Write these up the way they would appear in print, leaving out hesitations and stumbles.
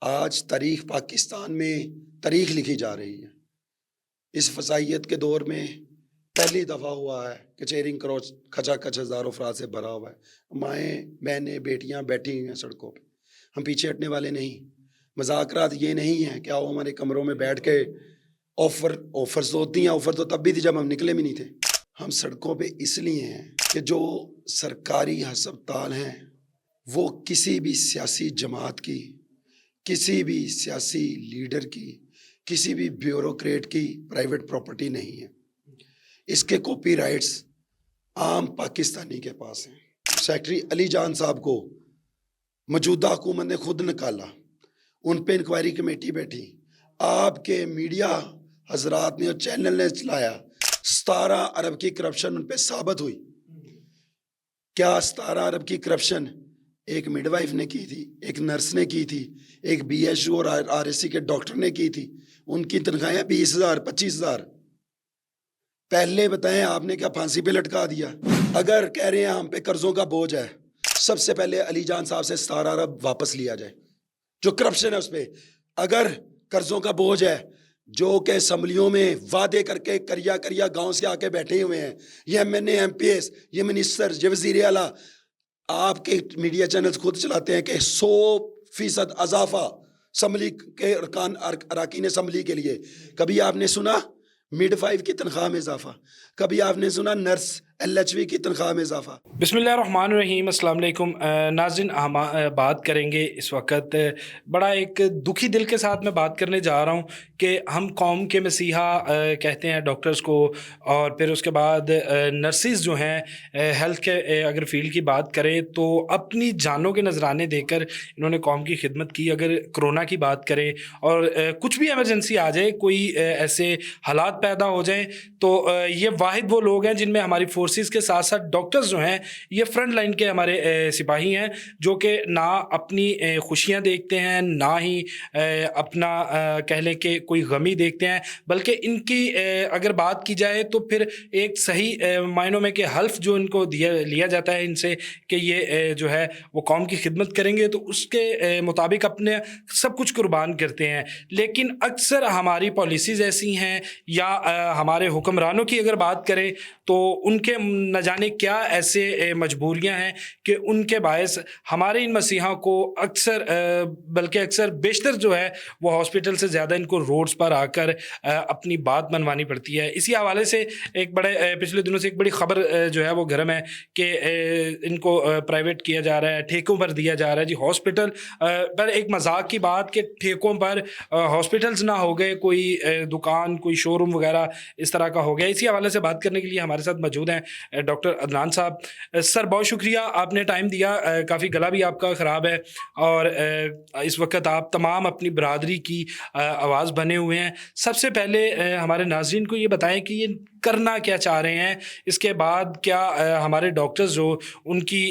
آج تاریخ پاکستان میں تاریخ لکھی جا رہی ہے۔ اس فضائیت کے دور میں پہلی دفعہ ہوا ہے کہ چیرنگ کروچ کھچا کھچ ہزاروں افراد سے بھرا ہوا ہے۔ مائیں بہنیں بیٹیاں بیٹھی ہوئی ہیں سڑکوں پہ، ہم پیچھے ہٹنے والے نہیں۔ مذاکرات یہ نہیں ہیں کہ آؤ ہمارے کمروں میں بیٹھ کے آفرز ہوتی ہیں، آفر تو تب بھی تھی جب ہم نکلے بھی نہیں تھے۔ ہم سڑکوں پہ اس لیے ہیں کہ جو سرکاری ہسپتال ہیں وہ کسی بھی سیاسی جماعت کی، کسی بھی سیاسی لیڈر کی، کسی بھی بیوروکریٹ کی پرائیویٹ پراپرٹی نہیں ہے۔ اس کے کاپی رائٹس عام پاکستانی کے پاس ہیں۔ سیکٹری علی جان صاحب کو موجودہ حکومت نے خود نکالا، ان پہ انکوائری کمیٹی بیٹھی، آپ کے میڈیا حضرات نے اور چینل نے چلایا، 17 ارب کی کرپشن ان پہ ثابت ہوئی۔ کیا 17 ارب کی کرپشن ایک مڈ وائف نے کی تھی، ایک نرس نے کی تھی، ایک بی ایچ او اور آر ایس سی کے ڈاکٹر نے کی تھی؟ ان کی تنخواہیں 20,000 25,000۔ پہلے بتائیں آپ نے کیا پھانسی پہ لٹکا دیا؟ اگر کہہ رہے ہیں ہم پہ قرضوں کا بوجھ ہے، سب سے پہلے علی جان صاحب سے 17 ارب واپس لیا جائے جو کرپشن ہے اس پہ۔ اگر قرضوں کا بوجھ ہے جو کہ اسمبلیوں میں وعدے کر کے کریا گاؤں سے آ کے بیٹھے ہوئے ہیں، یہ M N A M P S, یہ منسٹر، یہ وزیر اعلیٰ، آپ کے میڈیا چینلز خود چلاتے ہیں کہ 100% اضافہ اسمبلی کے اراکین اسمبلی کے لیے۔ کبھی آپ نے سنا مڈ وائف کی تنخواہ میں اضافہ؟ کبھی آپ نے سنا نرس ایل ایچ وی کی تنخواہ میں اضافہ؟ بسم اللہ الرحمن الرحیم۔ السلام علیکم ناظرین، ہم بات کریں گے اس وقت بڑا ایک دکھی دل کے ساتھ میں بات کرنے جا رہا ہوں کہ ہم قوم کے مسیحا کہتے ہیں ڈاکٹرز کو، اور پھر اس کے بعد نرسز جو ہیں ہیلتھ کے اگر فیلڈ کی بات کریں تو اپنی جانوں کے نذرانے دے کر انہوں نے قوم کی خدمت کی۔ اگر کرونا کی بات کریں اور کچھ بھی ایمرجنسی آ جائے، کوئی ایسے حالات پیدا ہو جائیں، تو یہ واحد وہ لوگ ہیں جن میں ہماری فورسز کے ساتھ ساتھ ڈاکٹرز جو ہیں یہ فرنٹ لائن کے ہمارے سپاہی ہیں، جو کہ نہ اپنی خوشیاں دیکھتے ہیں، نہ ہی اپنا کہہ لیں کہ کوئی غمی دیکھتے ہیں، بلکہ ان کی اگر بات کی جائے تو پھر ایک صحیح معنوں میں کہ حلف جو ان کو لیا جاتا ہے ان سے کہ یہ جو ہے وہ قوم کی خدمت کریں گے، تو اس کے مطابق اپنے سب کچھ قربان کرتے ہیں۔ لیکن اکثر ہماری پالیسیز ایسی ہیں یا ہمارے حکمرانوں کی اگر بات کریں تو ان کے نہ جانے کیا ایسے مجبوریاں ہیں کہ ان کے باعث ہمارے ان مسیحا کو اکثر بلکہ اکثر بیشتر جو ہے وہ ہاسپٹل سے زیادہ ان کو روڈز پر آ کر اپنی بات منوانی پڑتی ہے۔ اسی حوالے سے ایک بڑے پچھلے دنوں سے ایک بڑی خبر جو ہے وہ گرم ہے کہ ان کو پرائیویٹ کیا جا رہا ہے، ٹھیکوں پر دیا جا رہا ہے۔ جی ہاسپٹل پر ایک مذاق کی بات کہ ٹھیکوں پر ہاسپٹلز نہ ہو گئے، کوئی دکان، کوئی شو روم وغیرہ اس طرح کا ہو گیا۔ اسی حوالے سے بات کرنے کے لیے ہمارے ساتھ موجود ہیں ڈاکٹر عدنان صاحب۔ سر بہت شکریہ، آپ نے ٹائم دیا، کافی گلا بھی آپ کا خراب ہے اور اس وقت آپ تمام اپنی برادری کی آواز بنے ہوئے ہیں۔ سب سے پہلے ہمارے ناظرین کو یہ بتائیں کہ یہ کرنا کیا چاہ رہے ہیں، اس کے بعد کیا ہمارے ڈاکٹرز جو ان کی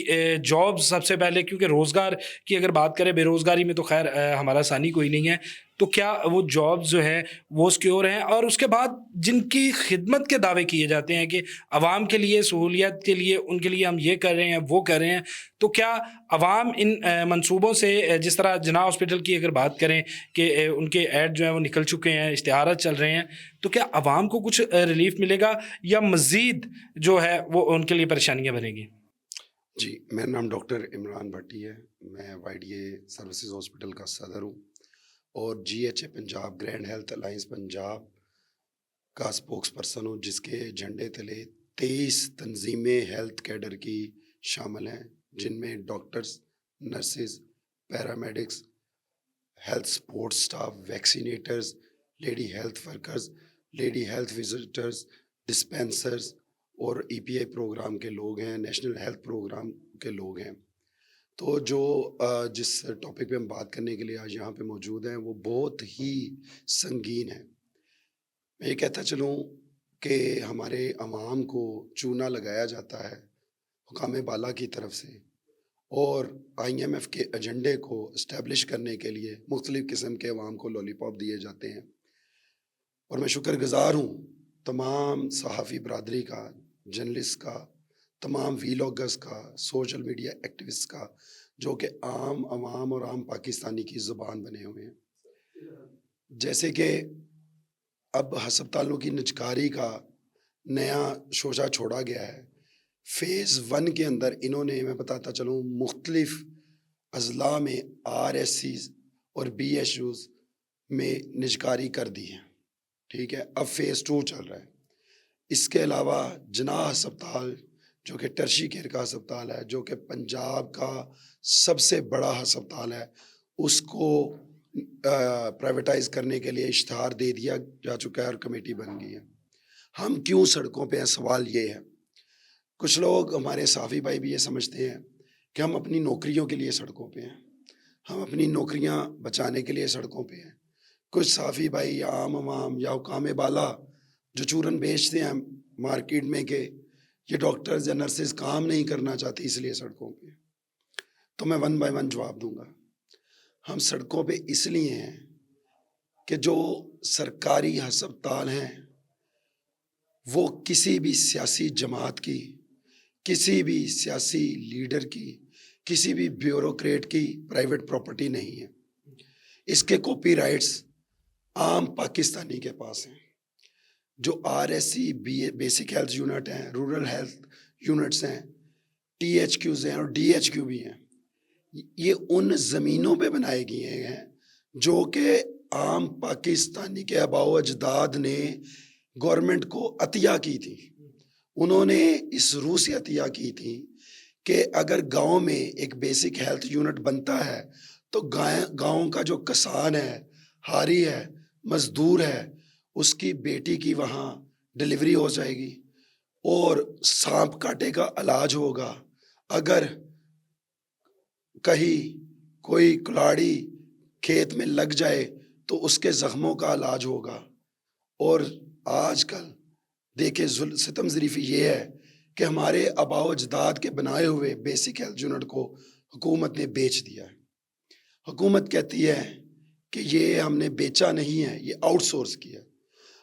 جاب سب سے پہلے، کیونکہ روزگار کی اگر بات کریں، بے روزگاری میں تو خیر ہمارا ثانی کوئی نہیں ہے، تو کیا وہ جابز جو ہیں وہ سکیور ہیں، اور اس کے بعد جن کی خدمت کے دعوے کیے جاتے ہیں کہ عوام کے لیے سہولیات کے لیے ان کے لیے ہم یہ کر رہے ہیں وہ کر رہے ہیں، تو کیا عوام ان منصوبوں سے، جس طرح جناح ہاسپٹل کی اگر بات کریں کہ ان کے ایڈ جو ہیں وہ نکل چکے ہیں، اشتہارات چل رہے ہیں، تو کیا عوام کو کچھ ریلیف ملے گا یا مزید جو ہے وہ ان کے لیے پریشانیاں بنیں گی؟ جی، میرا نام ڈاکٹر عمران بھٹی ہے، میں Y D A services hospital کا صدر ہوں اور G H A Punjab grand health alliance Punjab کا اسپوکس پرسن ہوں، جس کے جھنڈے تلے 23 تنظیمیں ہیلتھ کیڈر کی شامل ہیں، جن میں doctors, nurses, paramedics, health support staff, vaccinators, lady health workers, lady health visitors, dispensers اور ای پی آئی پروگرام کے لوگ ہیں، نیشنل ہیلتھ پروگرام کے لوگ ہیں۔ تو جو جس ٹاپک پہ ہم بات کرنے کے لیے آج یہاں پہ موجود ہیں وہ بہت ہی سنگین ہے۔ میں یہ کہتا چلوں کہ ہمارے عوام کو چونا لگایا جاتا ہے حکام بالا کی طرف سے، اور آئی ایم ایف کے ایجنڈے کو اسٹیبلش کرنے کے لیے مختلف قسم کے عوام کو لولی پاپ دیے جاتے ہیں، اور میں شکر گزار ہوں تمام صحافی برادری کا، جرنلسٹ کا، تمام ویلاگرز کا، سوشل میڈیا ایکٹیوسٹ کا، جو کہ عام عوام اور عام پاکستانی کی زبان بنے ہوئے ہیں. جیسے کہ اب ہسپتالوں کی نجکاری کا نیا شوشہ چھوڑا گیا ہے. فیز 1 کے اندر انہوں نے، میں بتاتا چلوں، مختلف اضلاع میں RSCs اور BSUs میں نجکاری کر دی ہے. ٹھیک ہے، اب فیز 2 چل رہا ہے. اس کے علاوہ جناح ہسپتال جو کہ ٹرشی کیئر کا ہسپتال ہے، جو کہ پنجاب کا سب سے بڑا ہسپتال ہے، اس کو پرائیویٹائز کرنے کے لیے اشتہار دے دیا جا چکا ہے اور کمیٹی بن گئی ہے. ہم کیوں سڑکوں پہ ہیں؟ سوال یہ ہے. کچھ لوگ، ہمارے صحافی بھائی بھی یہ سمجھتے ہیں کہ ہم اپنی نوکریوں کے لیے سڑکوں پہ ہیں، ہم اپنی نوکریاں بچانے کے لیے سڑکوں پہ ہیں. کچھ صحافی بھائی یا عام عوام یا حکام بالا جو چورن بیچتے ہیں مارکیٹ میں کہ یہ ڈاکٹرز یا نرسز کام نہیں کرنا چاہتی اس لیے سڑکوں پہ. تو میں 1 بائی 1 جواب دوں گا. ہم سڑکوں پہ اس لیے ہیں کہ جو سرکاری ہسپتال ہیں وہ کسی بھی سیاسی جماعت کی، کسی بھی سیاسی لیڈر کی، کسی بھی بیوروکریٹ کی پرائیویٹ پراپرٹی نہیں ہے. اس کے کاپی رائٹس عام پاکستانی کے پاس ہیں. جو RSC بیسک ہیلتھ یونٹ ہیں، رورل ہیلتھ یونٹس ہیں، THQs ہیں اور DHQ بھی ہیں، یہ ان زمینوں پہ بنائے گئے ہیں جو کہ عام پاکستانی کے آباء و اجداد نے گورنمنٹ کو عطیہ کی تھی. انہوں نے اس روح سے عطیہ کی تھی کہ اگر گاؤں میں ایک بیسک ہیلتھ یونٹ بنتا ہے تو گاؤں کا جو کسان ہے، ہاری ہے، مزدور ہے، اس کی بیٹی کی وہاں ڈلیوری ہو جائے گی اور سانپ کاٹے کا علاج ہوگا. اگر کہیں کوئی کلاڑی کھیت میں لگ جائے تو اس کے زخموں کا علاج ہوگا. اور آج کل دیکھیں ستم ظریفی یہ ہے کہ ہمارے آباء و اجداد کے بنائے ہوئے بیسک ہیلتھ یونٹ کو حکومت نے بیچ دیا ہے. حکومت کہتی ہے کہ یہ ہم نے بیچا نہیں ہے، یہ آؤٹ سورس کیا.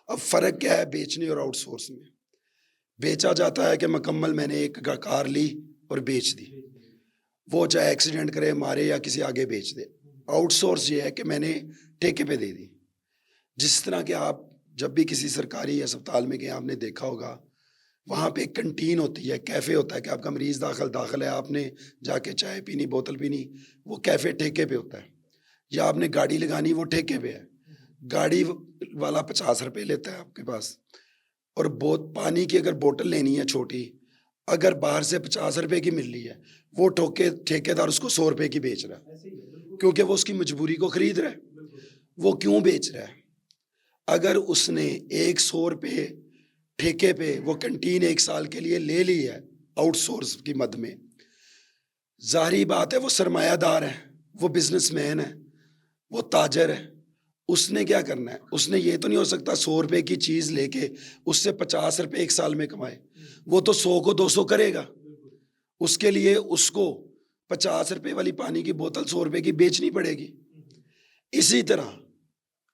اب فرق کیا ہے بیچنے اور آؤٹ سورس میں؟ بیچا جاتا ہے کہ مکمل میں نے ایک کار لی اور بیچ دی، وہ چاہے ایکسیڈنٹ کرے، مارے یا کسی آگے بیچ دے. آؤٹ سورس یہ ہے کہ میں نے ٹھیکے پہ دے دی. جس طرح کہ آپ جب بھی کسی سرکاری ہسپتال میں گئے آپ نے دیکھا ہوگا وہاں پہ ایک کنٹین ہوتی ہے، کیفے ہوتا ہے کہ آپ کا مریض داخل ہے، آپ نے جا کے چائے پینی، بوتل پینی، وہ کیفے ٹھیکے پہ ہوتا ہے. یا آپ نے گاڑی لگانی، وہ ٹھیکے پہ ہے. گاڑی والا 50 روپے لیتا ہے آپ کے پاس، اور پانی کی اگر بوتل لینی ہے چھوٹی، اگر باہر سے 50 روپے کی مل رہی ہے، وہ ٹھیکے دار اس کو 100 روپے کی بیچ رہا ہے کیونکہ وہ اس کی مجبوری کو خرید رہا ہے. وہ کیوں بیچ رہا ہے؟ اگر اس نے 100 روپے ٹھیکے پہ وہ کنٹین 1 سال کے لیے لے لی ہے آؤٹ سورس کی مد میں، ظاہری بات ہے وہ سرمایہ دار ہے، وہ بزنس مین ہے، وہ تاجر ہے. اس نے کیا کرنا ہے؟ اس نے یہ تو نہیں ہو سکتا 100 روپے کی چیز لے کے اس سے 50 روپے 1 سال میں کمائے. وہ تو 100 کو 200 کرے گا. اس کے لیے اس کو 50 روپے والی پانی کی بوتل 100 روپے کی بیچنی پڑے گی. اسی طرح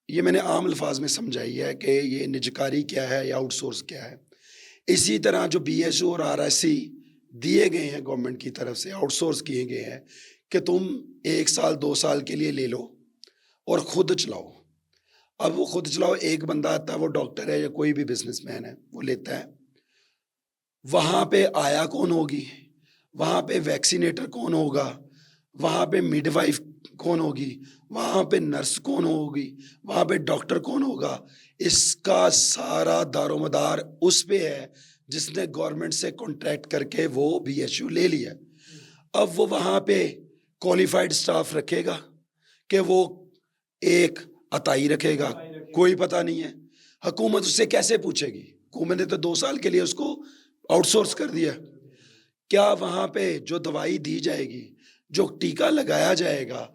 یہ میں نے عام الفاظ میں سمجھائی ہے کہ یہ نجکاری کیا ہے یا آؤٹ سورس کیا ہے. اسی طرح جو BSU اور RSC دیے گئے ہیں گورنمنٹ کی طرف سے، آؤٹ سورس کیے گئے ہیں کہ تم 1 سال 2 سال کے لیے لے لو اور خود چلاؤ. اب وہ خود چلاؤ، ایک بندہ آتا ہے، وہ ڈاکٹر ہے یا کوئی بھی بزنس مین ہے، وہ لیتا ہے. وہاں پہ آیا کون ہوگی؟ وہاں پہ ویکسینیٹر کون ہوگا؟ وہاں پہ مڈ وائف کون ہوگی؟ وہاں پہ نرس کون ہوگی؟ وہاں پہ ڈاکٹر کون ہوگا؟ اس کا سارا دار و مدار اس پہ ہے جس نے گورنمنٹ سے کانٹریکٹ کر کے وہ BSU لے لیا. اب وہ وہاں پہ کوالیفائڈ سٹاف رکھے گا کہ وہ ایک عطائی رکھے گا؟ کوئی پتہ نہیں ہے. حکومت اس سے کیسے پوچھے گی؟ حکومت نے تو 2 سال کے لیے اس کو آؤٹ سورس کر دیا. کیا وہاں پہ جو دوائی دی جائے گی، جو ٹیکہ لگایا جائے گا،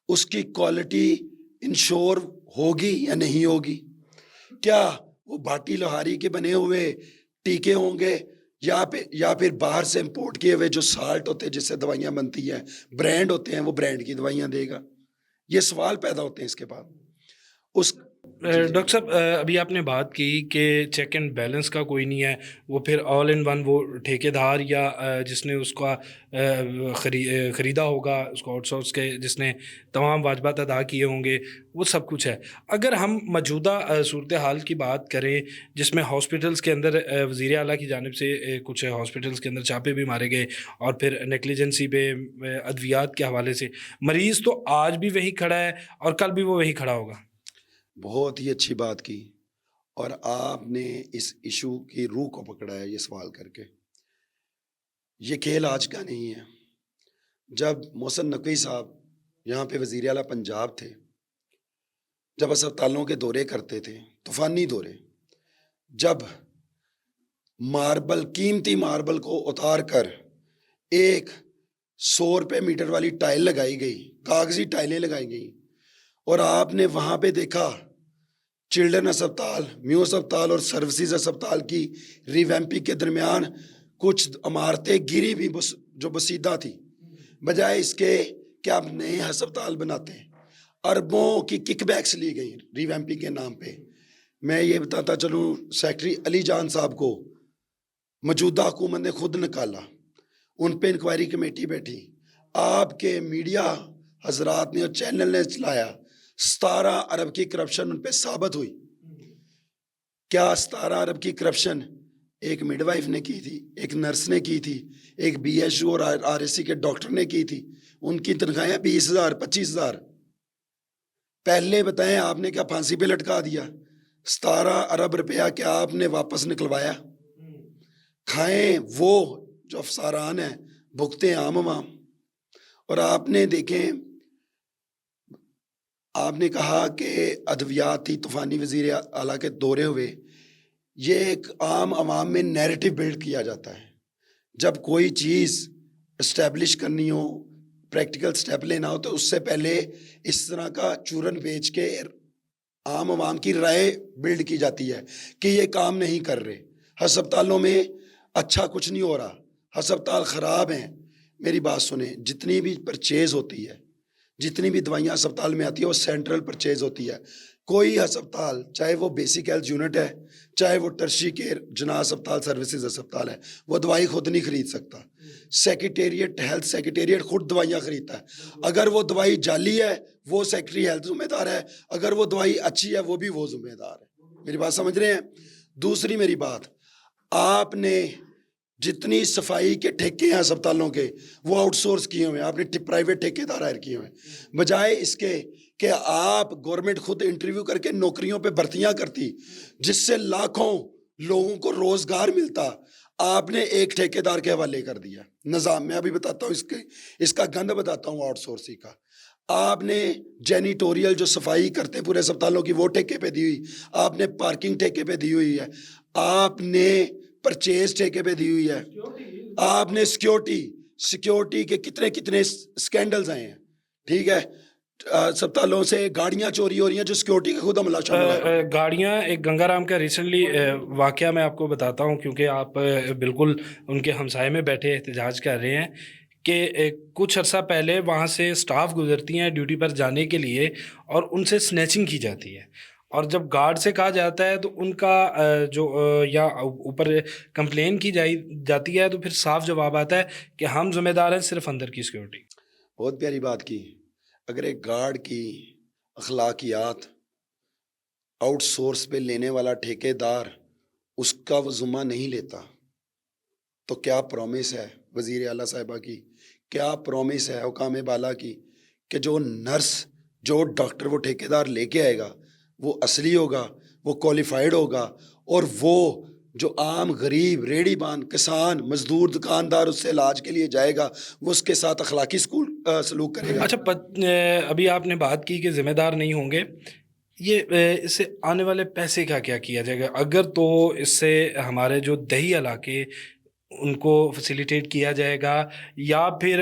اس کی کوالٹی انشور ہوگی یا نہیں ہوگی؟ کیا وہ بھاٹی لوہاری کے بنے ہوئے ٹیکے ہوں گے یا پھر باہر سے امپورٹ کیے ہوئے جو سالٹ ہوتے ہیں جس سے دوائیاں بنتی ہیں، برانڈ ہوتے ہیں، وہ برانڈ کی دوائیاں دے گا؟ یہ سوال پیدا ہوتے ہیں اس کے بعد. ڈاکٹر صاحب ابھی آپ نے بات کی کہ چیک اینڈ بیلنس کا کوئی نہیں ہے, وہ پھر آل ان ون وہ ٹھیکیدار یا جس نے اس کا خریدا ہوگا, اس کو آؤٹ سورس کے جس نے تمام واجبات ادا کیے ہوں گے, وہ سب کچھ ہے. اگر ہم موجودہ صورتحال کی بات کریں جس میں ہاسپٹلس کے اندر وزیر اعلیٰ کی جانب سے کچھ ہاسپٹلس کے اندر چھاپے بھی مارے گئے اور پھر نیگلیجنسی پہ ادویات کے حوالے سے, مریض تو آج بھی وہی کھڑا ہے اور کل بھی وہ وہی کھڑا ہوگا. بہت ہی اچھی بات کی, اور آپ نے اس ایشو کی روح کو پکڑا ہے یہ سوال کر کے. یہ کھیل آج کا نہیں ہے. جب محسن نقوی صاحب یہاں پہ وزیر اعلیٰ پنجاب تھے, جب اسپتالوں کے دورے کرتے تھے, طوفانی دورے, جب قیمتی ماربل کو اتار کر ایک 100 روپے میٹر والی ٹائل لگائی گئی, کاغذی ٹائلیں لگائی گئیں, اور آپ نے وہاں پہ دیکھا چلڈرن اسپتال, میو اسپتال اور سروسز اسپتال کی ریویمپنگ کے درمیان کچھ عمارتیں گری بھی جو بسیدہ تھی, بجائے اس کے کہ آپ نئے ہسپتال بناتے ہیں. اربوں کی کک بیکس لی گئی ریویمپنگ کے نام پہ. میں یہ بتاتا چلوں, سیکٹری علی جان صاحب کو موجودہ حکومت نے خود نکالا, ان پہ انکوائری کمیٹی بیٹھی, آپ کے میڈیا حضرات نے اور چینل نے چلایا, 17 ارب کی کرپشن ان پہ ثابت ہوئی. کیا 17 ارب کی کرپشن ایک مڈ وائف نے کی تھی, ایک نرس نے کی تھی, ایک بی ایچ او اور آر ایس سی کے ڈاکٹر نے کی تھی؟ ان کی تنخواہیں 20,000 25,000. پہلے بتائیں آپ نے کیا پھانسی پہ لٹکا دیا؟ 17 ارب روپیہ کیا آپ نے واپس نکلوایا؟ کھائیں وہ جو افسران ہیں, بھگتے عام عوام. اور آپ نے دیکھیں, آپ نے کہا کہ ادویاتی طوفانی وزیر اعلیٰ کے دورے ہوئے, یہ ایک عام عوام میں نیریٹو بلڈ کیا جاتا ہے. جب کوئی چیز اسٹیبلش کرنی ہو, پریکٹیکل سٹیپ لینا ہو, تو اس سے پہلے اس طرح کا چورن بیچ کے عام عوام کی رائے بلڈ کی جاتی ہے کہ یہ کام نہیں کر رہے, ہسپتالوں میں اچھا کچھ نہیں ہو رہا, ہسپتال خراب ہیں. میری بات سنیں, جتنی بھی پرچیز ہوتی ہے, جتنی بھی دوائیاں ہسپتال میں آتی ہے, وہ سینٹرل پرچیز ہوتی ہے. کوئی ہسپتال, چاہے وہ بیسک ہیلتھ یونٹ ہے, چاہے وہ ٹرشری کیئر جناح ہسپتال سروسز ہسپتال ہے, وہ دوائی خود نہیں خرید سکتا. سیکریٹریٹ, ہیلتھ سیکریٹریٹ خود دوائیاں خریدتا ہے. اگر وہ دوائی جعلی ہے وہ سیکٹری ہیلتھ ذمہ دار ہے, اگر وہ دوائی اچھی ہے وہ بھی وہ ذمہ دار ہے. میری بات سمجھ رہے ہیں؟ دوسری میری بات, آپ نے جتنی صفائی کے ٹھیکے ہیں ہسپتالوں کے, وہ آؤٹ سورس کیے ہوئے ہیں, آپ نے پرائیویٹ ٹھیکے دار ہائر کیے ہوئے ہیں, بجائے اس کے کہ آپ گورنمنٹ خود انٹرویو کر کے نوکریوں پہ بھرتیاں کرتی جس سے لاکھوں لوگوں کو روزگار ملتا. آپ نے ایک ٹھیکیدار کے حوالے کر دیا نظام. میں ابھی بتاتا ہوں اس کا گند بتاتا ہوں آؤٹ سورسنگ کا. آپ نے جینیٹوریل جو صفائی کرتے پورے اسپتالوں کی, وہ ٹھیکے پہ دی ہوئی, آپ نے پارکنگ ٹھیکے پہ دی ہوئی ہے, آپ نے پرچیز ٹھیکے پہ دی ہوئی ہے, آپ نے سیکیورٹی کے کتنے سکینڈلز آئے ہیں. ٹھیک ہے, اسپتالوں سے گاڑیاں چوری ہو رہی ہیں جو سیکیورٹی کا خود عملہ شامل ہے. گاڑیاں, ایک گنگا رام کا ریسنٹلی واقعہ میں آپ کو بتاتا ہوں, کیونکہ آپ بالکل ان کے ہمسائے میں بیٹھے احتجاج کر رہے ہیں کہ کچھ عرصہ پہلے وہاں سے سٹاف گزرتی ہیں ڈیوٹی پر جانے کے لیے اور ان سے سنیچنگ کی جاتی ہے, اور جب گارڈ سے کہا جاتا ہے تو ان کا جو یا اوپر کمپلین کی جاتی ہے تو پھر صاف جواب آتا ہے کہ ہم ذمہ دار ہیں صرف اندر کی سیکیورٹی. بہت پیاری بات کی. اگر ایک گارڈ کی اخلاقیات آؤٹ سورس پہ لینے والا ٹھیکے دار اس کا وہ ذمہ نہیں لیتا, تو کیا پرومس ہے وزیر اعلیٰ صاحبہ کی, کیا پرومس ہے حکام بالا کی کہ جو نرس, جو ڈاکٹر وہ ٹھیکے دار لے کے آئے گا وہ اصلی ہوگا, وہ کوالیفائڈ ہوگا, اور وہ جو عام غریب ریڑھی بان کسان مزدور دکاندار اس سے علاج کے لیے جائے گا وہ اس کے ساتھ اخلاقی سلوک کرے گا. اچھا, ابھی آپ نے بات کی کہ ذمہ دار نہیں ہوں گے, یہ اس سے آنے والے پیسے کا کیا کیا جائے گا؟ اگر تو اس سے ہمارے جو دیہی علاقے ان کو فیسیلیٹیٹ کیا جائے گا, یا پھر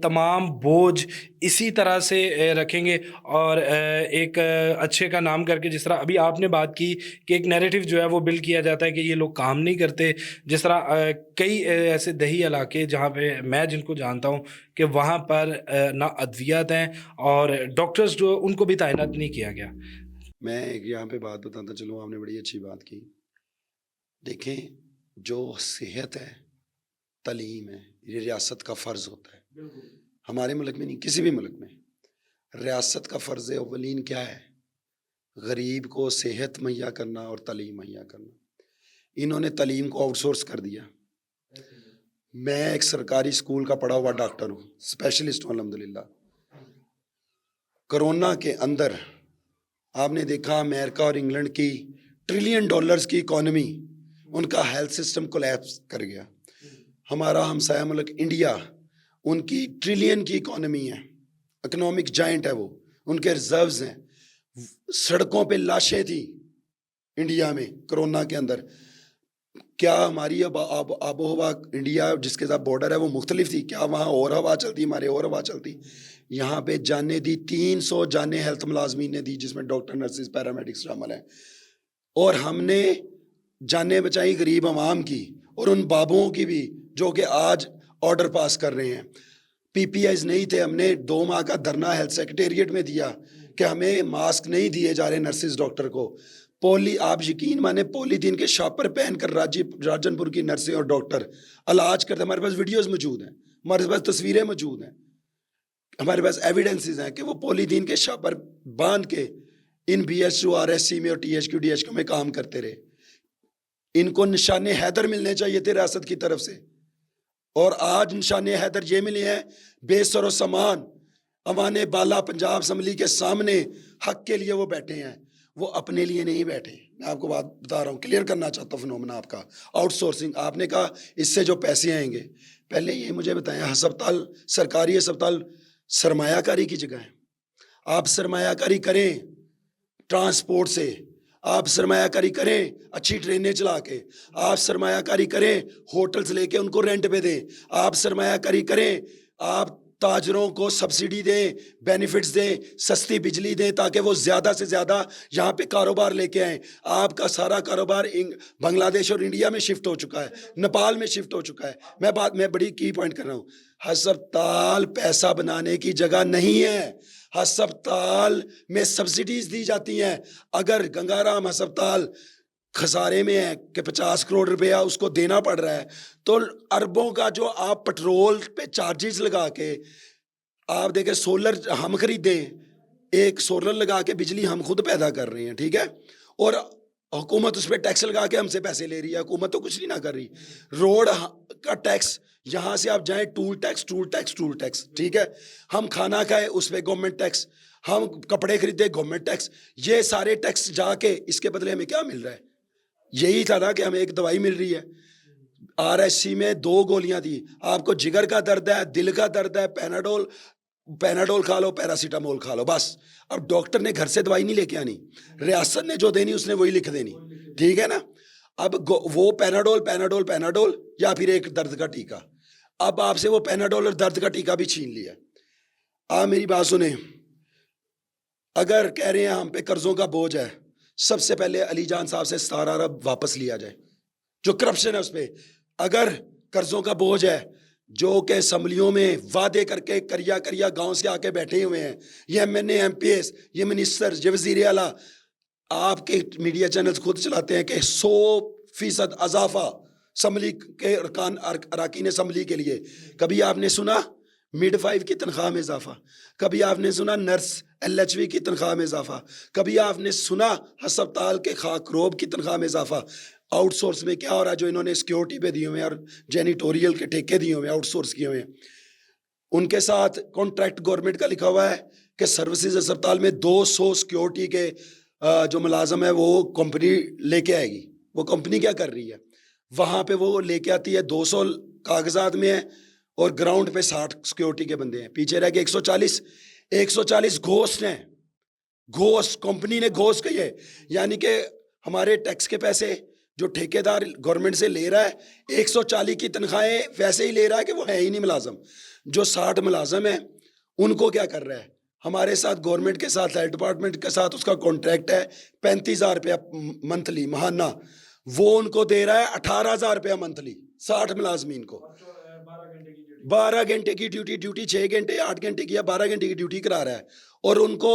تمام بوجھ اسی طرح سے رکھیں گے اور ایک اچھے کا نام کر کے, جس طرح ابھی آپ نے بات کی کہ ایک نیریٹو جو ہے وہ بلڈ کیا جاتا ہے کہ یہ لوگ کام نہیں کرتے, جس طرح کئی ایسے دیہی علاقے جہاں پہ میں جن کو جانتا ہوں کہ وہاں پر نہ ادویات ہیں اور ڈاکٹرز جو ان کو بھی تعینات نہیں کیا گیا. میں ایک یہاں پہ بات بتاتا چلوں, آپ نے بڑی اچھی بات کی. دیکھیں, جو صحت ہے, تعلیم ہے, یہ ریاست کا فرض ہوتا ہے. ہمارے ملک میں نہیں, کسی بھی ملک میں ریاست کا فرض اولین کیا ہے؟ غریب کو صحت مہیا کرنا اور تعلیم مہیا کرنا. انہوں نے تعلیم کو آؤٹ سورس کر دیا. میں ایک سرکاری اسکول کا پڑھا ہوا ڈاکٹر ہوں, اسپیشلسٹ ہوں الحمدللہ. کرونا کے اندر آپ نے دیکھا امریکہ اور انگلینڈ کی $1 ٹریلین کی اکانومی, ان کا ہیلتھ سسٹم کولیپس کر گیا. ہمارا ہمسایہ ملک انڈیا, ان کی $1 ٹریلین کی اکانومی ہے, اکنامک جائنٹ ہے وہ, ان کے ریزروز ہیں. سڑکوں پہ لاشیں تھیں انڈیا میں کرونا کے اندر. کیا ہماری آب و ہوا انڈیا جس کے ساتھ بارڈر ہے وہ مختلف تھی؟ کیا وہاں اور ہوا چلتی, ہمارے اور ہوا چلتی؟ یہاں پہ جانیں دی, 300 جانیں ہیلتھ ملازمین نے دی, جس میں ڈاکٹر, نرسز, پیرامیڈکس شامل ہیں. اور ہم نے جانیں بچائی غریب عوام کی, اور ان بابوؤں کی بھی جو کہ آج آرڈر پاس کر رہے ہیں. پی پی آئیز نہیں تھے, ہم نے 2 ماہ کا دھرنا ہیلتھ سیکریٹریٹ میں دیا کہ ہمیں ماسک نہیں دیے جا رہے نرسز ڈاکٹر کو. آپ یقین مانے پولیتھین کے شاپر پہن کر راجن پور کی نرسیں اور ڈاکٹر علاج کرتے. ہمارے پاس ویڈیوز موجود ہیں, ہمارے پاس تصویریں موجود ہیں, ہمارے پاس ایویڈنسز ہیں کہ وہ پولیتھین کے شاپر باندھ کے ان BSU RSC میں اور THQ DHQ میں کام کرتے رہے. ان کو نشان حیدر ملنے چاہیے تھے ریاست کی طرف سے, اور آج نشان حیدر یہ ملے ہیں بے سر و سامان اوان بالا پنجاب اسمبلی کے سامنے. حق کے لیے وہ بیٹھے ہیں, وہ اپنے لیے نہیں بیٹھے. میں آپ کو بات بتا رہا ہوں, کلیئر کرنا چاہتا ہوں فنومنا آپ کا. آؤٹ سورسنگ, آپ نے کہا اس سے جو پیسے آئیں گے, پہلے یہ مجھے بتائیں, ہسپتال, سرکاری ہسپتال سرمایہ کاری کی جگہ ہے. آپ سرمایہ کاری کریں ٹرانسپورٹ سے, آپ سرمایہ کاری کریں اچھی ٹرینیں چلا کے, آپ سرمایہ کاری کریں ہوٹلز لے کے ان کو رینٹ پہ دیں, آپ سرمایہ کاری کریں, آپ تاجروں کو سبسڈی دیں, بینیفٹس دیں, سستی بجلی دیں تاکہ وہ زیادہ سے زیادہ یہاں پہ کاروبار لے کے آئیں. آپ کا سارا کاروبار بنگلہ دیش اور انڈیا میں شفٹ ہو چکا ہے, نیپال میں شفٹ ہو چکا ہے. میں بڑی کی پوائنٹ کر رہا ہوں. ہسپتال پیسہ بنانے کی جگہ نہیں ہے, ہسپتال میں سبسڈیز دی جاتی ہیں. اگر گنگارام ہسپتال خسارے میں ہے کہ 50 کروڑ روپیہ اس کو دینا پڑ رہا ہے, تو اربوں کا جو آپ پٹرول پہ چارجز لگا کے آپ دیکھیں, سولر ہم خریدیں, ایک سولر لگا کے بجلی ہم خود پیدا کر رہے ہیں, ٹھیک ہے, اور حکومت اس پہ ٹیکس لگا کے ہم سے پیسے لے رہی ہے. حکومت تو کچھ نہیں نہ کر رہی. روڈ کا ٹیکس, یہاں سے آپ جائیں ٹول ٹیکس, ٹھیک ہے, ہم کھانا کھائے اس پہ گورنمنٹ ٹیکس, ہم کپڑے خریدے گورنمنٹ ٹیکس. یہ سارے ٹیکس جا کے اس کے بدلے ہمیں کیا مل رہا ہے؟ یہی تھا نا کہ ہمیں ایک دوائی مل رہی ہے. RSC میں 2 گولیاں تھی, آپ کو جگر کا درد ہے, دل کا درد ہے, پیناڈول کھا لو, پیراسیٹامول کھا لو, بس. اب ڈاکٹر نے گھر سے دوائی نہیں لے کے آنی, ریاست نے جو دینی اس نے وہی لکھ دینی, ٹھیک ہے نا. اب وہ پیناڈول یا پھر ایک درد کا ٹیکا. اب آپ سے وہ پیناڈول اور درد کا ٹیکا بھی چھین لیا. آپ میری بات سنیں, اگر کہہ رہے ہیں ہم پہ قرضوں کا بوجھ ہے, سب سے پہلے علی جان صاحب سے 17 ارب واپس لیا جائے, جو کرپشن ہے اس پہ. اگر قرضوں کا بوجھ ہے, جو کہ اسمبلیوں میں وعدے کر کے کریا گاؤں سے آ کے بیٹھے ہوئے ہیں, یہ MNA MPs, یہ منسٹر, یہ وزیر اعلیٰ, آپ کے میڈیا چینلز خود چلاتے ہیں کہ 100% اضافہ اسمبلی کے اراکین اسمبلی کے لیے. کبھی آپ نے سنا مڈ 5 کی تنخواہ میں اضافہ؟ کبھی آپ نے سنا نرس LHV کی تنخواہ میں اضافہ؟ کبھی آپ نے سنا ہسپتال کے خاک روب کی تنخواہ میں اضافہ؟ آؤٹ سورس میں کیا ہو رہا ہے؟ جو انہوں نے سیکیورٹی پہ دیے ہوئے ہیں اور جینیٹوریل کے ٹھیکے دیے ہوئے ہیں, آؤٹ سورس کیے ہوئے ہیں, ان کے ساتھ کانٹریکٹ گورنمنٹ کا لکھا ہوا ہے کہ سروسز ہسپتال میں 200 سیکیورٹی کے جو ملازم ہے وہ کمپنی لے کے آئے گی. وہ کمپنی کیا کر رہی ہے؟ وہاں پہ وہ لے کے آتی ہے, 200 کاغذات میں ہے, اور گراؤنڈ پہ 60 سیکیورٹی کے بندے ہیں. پیچھے رہ کے 140 گھوسٹ ہیں. گھوسٹ, کمپنی نے گھوسٹ کہی ہے, یعنی کہ ہمارے ٹیکس کے پیسے جو ٹھیکیدار گورنمنٹ سے لے رہا ہے, 140 کی تنخواہیں ویسے ہی لے رہا ہے کہ وہ ہے ہی نہیں ملازم. جو 60 ملازم ہیں ان کو کیا کر رہا ہے؟ ہمارے ساتھ گورنمنٹ کے ساتھ, ہیلتھ ڈپارٹمنٹ کے ساتھ اس کا کانٹریکٹ ہے 35,000 روپیہ منتھلی, ماہانہ. وہ ان کو دے رہا ہے 18,000 روپیہ منتھلی 60 ملازمین کو. 12 گھنٹے کی ڈیوٹی 6 گھنٹے 8 گھنٹے کی یا 12 گھنٹے کی ڈیوٹی کرا رہا ہے, اور ان کو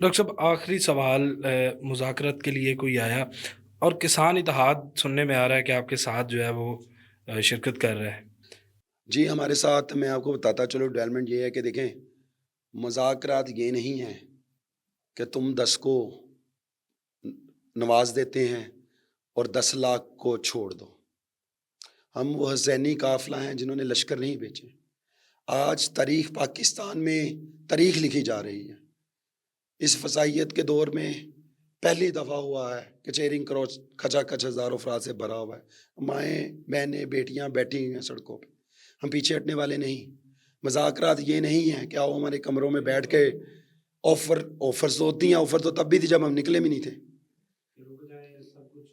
ڈاکٹر صاحب آخری سوال، مذاکرات کے لیے کوئی آیا اور کسان اتحاد سننے میں آ رہا ہے کہ آپ کے ساتھ جو ہے وہ شرکت کر رہا ہے؟ جی ہمارے ساتھ میں آپ کو بتاتا چلو ڈیولپمنٹ یہ ہے کہ دیکھیں مذاکرات یہ نہیں ہیں کہ تم 10 کو نواز دیتے ہیں اور 10 لاکھ کو چھوڑ دو. ہم وہ حسینی قافلہ ہیں جنہوں نے لشکر نہیں بیچے. آج تاریخ پاکستان میں تاریخ لکھی جا رہی ہے. اس فسائیت کے دور میں پہلی دفعہ ہوا ہے کہ چیرنگ کروچ کھچا کچھ ہزاروں افراد سے بھرا ہوا ہے. مائیں بہنیں بیٹیاں بیٹھی ہوئی ہیں سڑکوں پہ. ہم پیچھے ہٹنے والے نہیں. مذاکرات یہ نہیں ہے کہ آؤ ہمارے کمروں میں بیٹھ کے آفرز تو ہوتی ہیں. آفر تو تب بھی تھی جب ہم نکلے بھی نہیں تھے.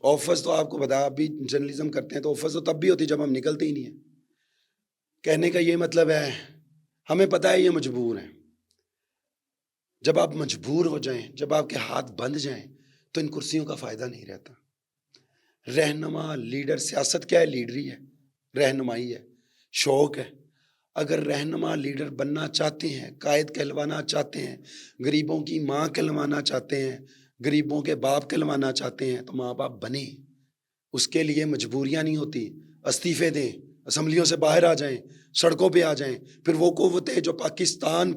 آفرز تو آپ کو بتا آپ بھی جرنلزم کرتے ہیں تو آفرز تو تب بھی ہوتی جب ہم نکلتے ہی نہیں ہیں. کہنے کا یہ مطلب ہے ہمیں پتہ ہے یہ مجبور ہیں. جب آپ مجبور ہو جائیں, جب آپ کے ہاتھ بندھ جائیں تو ان کرسیوں کا فائدہ نہیں رہتا. رہنما لیڈر, سیاست کیا ہے؟ لیڈری ہے, رہنمائی ہے, شوق ہے. اگر رہنما لیڈر بننا چاہتے ہیں, قائد کہلوانا چاہتے ہیں, غریبوں کی ماں کہلوانا چاہتے ہیں, غریبوں کے باپ کہلوانا چاہتے ہیں تو ماں باپ بنیں. اس کے لیے مجبوریاں نہیں ہوتی. استعفے دیں, اسمبلیوں سے باہر آ جائیں, سڑکوں پہ آ جائیں. پھر وہ قوتیں جو پاکستان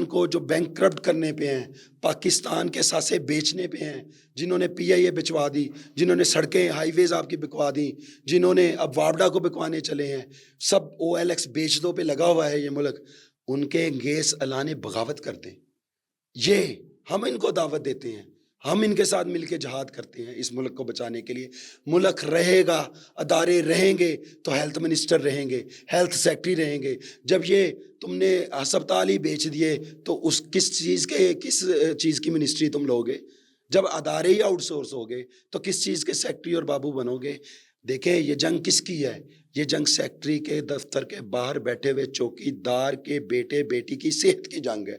کو جو بینک کرپٹ کرنے پہ ہیں, پاکستان کے ساسے بیچنے پہ ہیں, جنہوں نے پی آئی اے بچوا دی, جنہوں نے سڑکیں ہائی ویز آپ کی بکوا دی, جنہوں نے اب واپڈا کو بکوانے چلے ہیں, سب او ایل ایکس بیچ دو پہ لگا ہوا ہے یہ ملک, ان کے گیس الانے بغاوت کرتے ہیں. یہ ہم ان کو دعوت دیتے ہیں, ہم ان کے ساتھ مل کے جہاد کرتے ہیں اس ملک کو بچانے کے لیے. ملک رہے گا, ادارے رہیں گے تو ہیلتھ منسٹر رہیں گے, ہیلتھ سیکٹری رہیں گے. جب یہ تم نے ہسپتال ہی بیچ دیے تو کس چیز کی منسٹری تم لوگے؟ جب ادارے ہی آؤٹ سورس ہو گئے تو کس چیز کے سیکٹری اور بابو بنو گے؟ دیکھیں یہ جنگ کس کی ہے؟ یہ جنگ سیکٹری کے دفتر کے باہر بیٹھے ہوئے چوکی دار کے بیٹے بیٹی کی صحت کی جنگ ہے.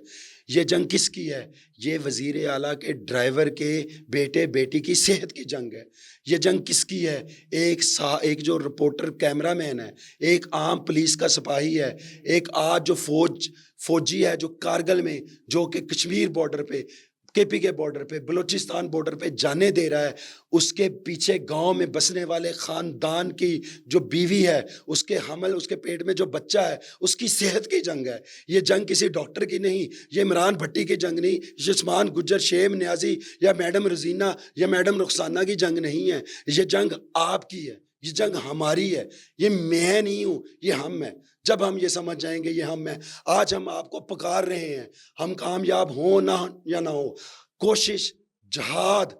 یہ جنگ کس کی ہے؟ یہ وزیر اعلیٰ کے ڈرائیور کے بیٹے بیٹی کی صحت کی جنگ ہے. یہ جنگ کس کی ہے؟ ایک جو رپورٹر کیمرہ مین ہے, ایک عام پولیس کا سپاہی ہے, ایک آج جو فوجی ہے جو کارگل میں, جو کہ کشمیر بارڈر پہ, کے پی کے بارڈر پہ, بلوچستان بارڈر پہ جانے دے رہا ہے. اس کے پیچھے گاؤں میں بسنے والے خاندان کی جو بیوی ہے, اس کے حمل, اس کے پیٹ میں جو بچہ ہے, اس کی صحت کی جنگ ہے. یہ جنگ کسی ڈاکٹر کی نہیں, یہ عمران بھٹی کی جنگ نہیں, یہ عثمان گجر, شیب نیازی یا میڈم رزینہ یا میڈم رخسانہ کی جنگ نہیں ہے. یہ جنگ آپ کی ہے, یہ جنگ ہماری ہے. یہ میں نہیں ہوں, یہ ہم ہے. جب ہم یہ سمجھ جائیں گے یہ ہم ہیں. آج ہم آپ کو پکار رہے ہیں, ہم کامیاب ہوں نہ یا نہ ہو, کوشش, جہاد.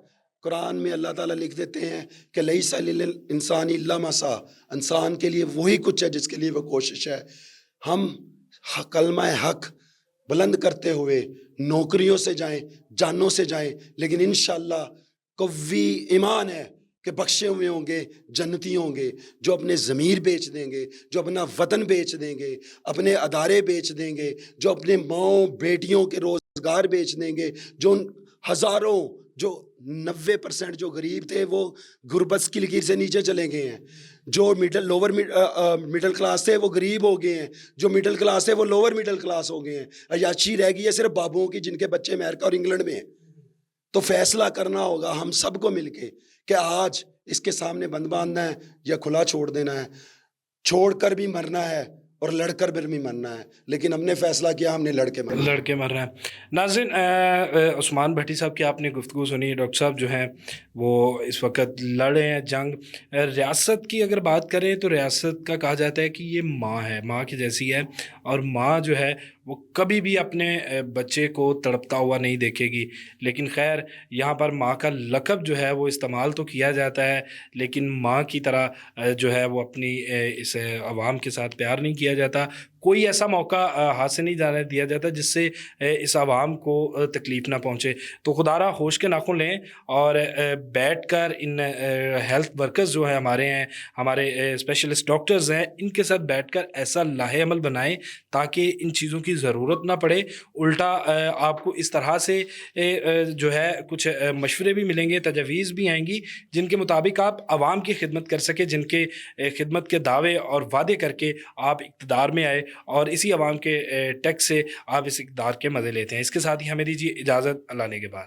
قرآن میں اللہ تعالیٰ لکھ دیتے ہیں کہ لیس للانسان الا ما سعی, انسان کے لیے وہی کچھ ہے جس کے لیے وہ کوشش ہے. ہم کلمہ حق بلند کرتے ہوئے نوکریوں سے جائیں, جانوں سے جائیں, لیکن انشاءاللہ قوی ایمان ہے کہ بخشے ہوئے ہوں گے, جنتی ہوں گے. جو اپنے ضمیر بیچ دیں گے, جو اپنا وطن بیچ دیں گے, اپنے ادارے بیچ دیں گے, جو اپنے ماؤں بیٹیوں کے روزگار بیچ دیں گے, جو ہزاروں, جو 90% جو غریب تھے وہ غربت کی لکیر سے نیچے چلے گئے ہیں, جو مڈل کلاس تھے وہ غریب ہو گئے ہیں, جو مڈل کلاس تھے وہ لوور مڈل کلاس ہو گئے ہیں. عیاشی رہ گئی ہے صرف بابوؤں کی جن کے بچے امریکہ اور انگلینڈ میں ہیں. تو فیصلہ کرنا ہوگا ہم سب کو مل کے کہ آج اس کے سامنے بند باندھنا ہے یا کھلا چھوڑ دینا ہے. چھوڑ کر بھی مرنا ہے اور لڑ کر بھی مرنا ہے, لیکن ہم نے فیصلہ کیا ہم نے لڑ کے مر رہا ہے. ناظرین, عثمان بھٹی صاحب کی آپ نے گفتگو سنی. ڈاکٹر صاحب جو ہیں وہ اس وقت لڑے ہیں جنگ. ریاست کی اگر بات کریں تو ریاست کا کہا جاتا ہے کہ یہ ماں ہے, ماں کی جیسی ہے, اور ماں جو ہے وہ کبھی بھی اپنے بچے کو تڑپتا ہوا نہیں دیکھے گی. لیکن خیر یہاں پر ماں کا لقب جو ہے وہ استعمال تو کیا جاتا ہے, لیکن ماں کی طرح جو ہے وہ اپنی اس عوام کے ساتھ پیار نہیں کیا جاتا. کوئی ایسا موقع ہاتھ سے نہیں جانے دیا جاتا جس سے اس عوام کو تکلیف نہ پہنچے. تو خدارہ ہوش کے ناخن لیں اور بیٹھ کر ان ہیلتھ ورکرز جو ہیں ہمارے اسپیشلسٹ ڈاکٹرز ہیں, ان کے ساتھ بیٹھ کر ایسا لاہے عمل بنائیں تاکہ ان چیزوں کی ضرورت نہ پڑے، الٹا آپ کو اس طرح سے جو ہے کچھ مشورے بھی ملیں گے، تجاویز بھی آئیں گی جن کے مطابق آپ عوام کی خدمت کر سکیں، جن کے خدمت کے دعوے اور وعدے کر کے آپ اقتدار میں آئے اور اسی عوام کے ٹیکس سے آپ اس اقتدار کے مزے لیتے ہیں۔ اس کے ساتھ ہی ہمیں دیجیے اجازت، اللہ نے کے بعد۔